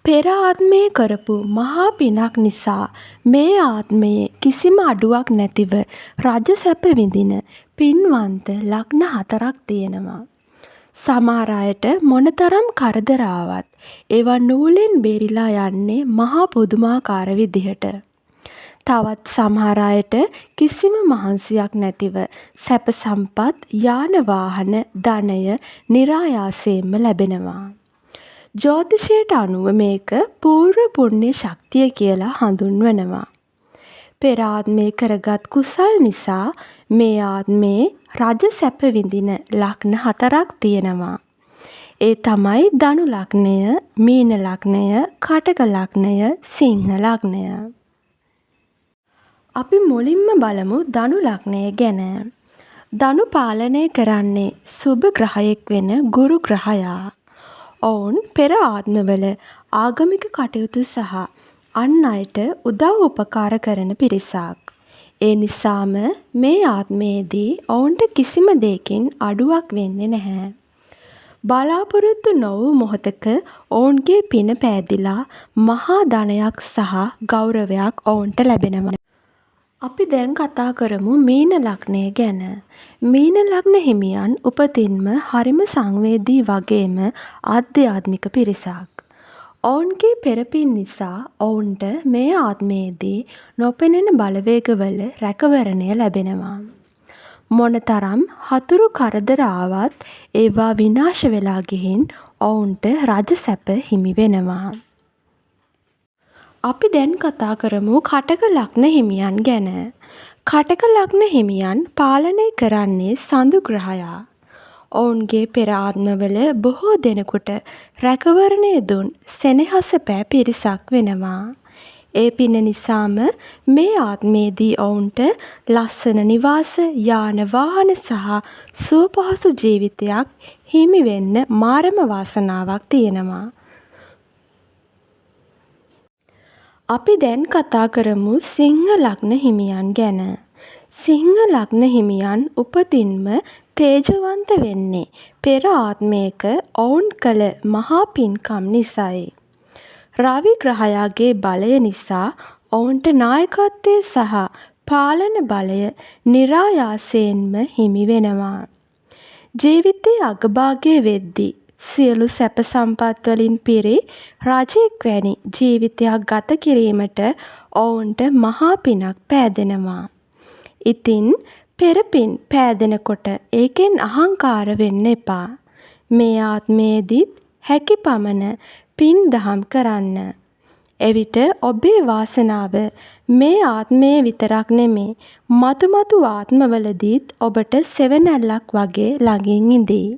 පෙර ආත්මයේ කරපු මහා පිනක් නිසා මේ ආත්මයේ කිසිම අඩුවක් නැතිව රජ සැප විඳින පින්වන්ත ලග්න 4ක් තියෙනවා. සමහර අයට මොනතරම් කරදර ආවත් ඒවා නූලෙන් බේරිලා යන්නේ මහා පුදුමාකාර විදිහට. තවත් සමහර අයට කිසිම මහන්සියක් නැතිව සැප සම්පත්, යාන වාහන, ධනය નિરાයාසයෙන්ම ලැබෙනවා. ජ්‍යොතිෂයට අනුව මේක පූර්ව පුණ්‍ය ශක්තිය කියලා හඳුන්වනවා. පෙර ආත්මේ කරගත් කුසල් නිසා මේ ආත්මේ රජ සැප විඳින ලග්න 4ක් තියෙනවා. ඒ තමයි ධනු ලග්නය, මීන ලග්නය, කටක ලග්නය, සිංහ ලග්නය. අපි මුලින්ම බලමු ධනු ලග්නය ගැන. ධනු පාලනය කරන්නේ සුබ ග්‍රහයෙක් වෙන ගුරු ග්‍රහයා. ඔවුන් පෙර ආත්මවල ආගමික කටයුතු සහ අන් අයට උදව් උපකාර කරන පිරිසක්. ඒ නිසාම මේ ආත්මයේදී ඔවුන්ට කිසිම දෙයකින් අඩුවක් වෙන්නේ නැහැ. බලාපොරොත්තු නොවූ මොහොතක ඔවුන්ගේ පින පෑදිලා මහා ධනයක් සහ ගෞරවයක් ඔවුන්ට ලැබෙනවා. අපි දැන් කතා කරමු මීන ලග්නය ගැන. මීන ලග්න හිමියන් උපතින්ම හරිම සංවේදී වගේම ආධ්‍යාත්මික පිරිසක්. ඔවුන්ගේ පෙරපින් නිසා ඔවුන්ට මේ ආත්මයේදී නොපෙනෙන බලවේගවල රැකවරණය ලැබෙනවා. මොනතරම් හතුරු කරදර ආවත් ඒවා විනාශ වෙලා ගිහින් ඔවුන්ට රජ සැප හිමි වෙනවා. අපි දැන් කතා කරමු කටක ලග්න හිමියන් ගැන. කටක ලග්න හිමියන් පාලනය කරන්නේ සඳු ග්‍රහයා. ඔවුන්ගේ පෙර ආත්මවල බොහෝ දෙනෙකුට රැකවරණය දුන් සෙනෙහස පෑ පිරිසක් වෙනවා. ඒ පින නිසාම මේ ආත්මයේදී ඔවුන්ට ලස්සන නිවාස, යාන වාහන සහ සුවපහසු ජීවිතයක් හිමි වෙන්න මාරම වාසනාවක් තියෙනවා. අපි දැන් කතා කරමු සිංහ ලග්න හිමියන් ගැන. සිංහ ලග්න හිමියන් උපතින්ම තේජවන්ත වෙන්නේ පෙර ආත්මයක ඔවුන් කළ මහා පින්කම් නිසායි. රවි ග්‍රහයාගේ බලය නිසා ඔවුන්ට නායකත්වය සහ පාලන බලය નિરાයාසයෙන්ම හිමි වෙනවා. ජීවිතයේ අගභාගයේ වෙද්දී සියලු සැප සම්පත් වලින් පිරි රජෙක් වැනි ජීවිතයක් ගත කිරීමට ඔවුන්ට මහා පිනක් පෑදෙනවා. ඉතින් පෙරපින් පෑදෙනකොට ඒකෙන් අහංකාර වෙන්න එපා. මේ ආත්මයේදීත් හැකි පමණ පින් දහම් කරන්න. එවිට ඔබේ වාසනාව මේ ආත්මයේ විතරක් නෙමේ මතු මතු ආත්මවලදීත් ඔබට සෙවණැල්ලක් වගේ ළඟින් ඉඳී.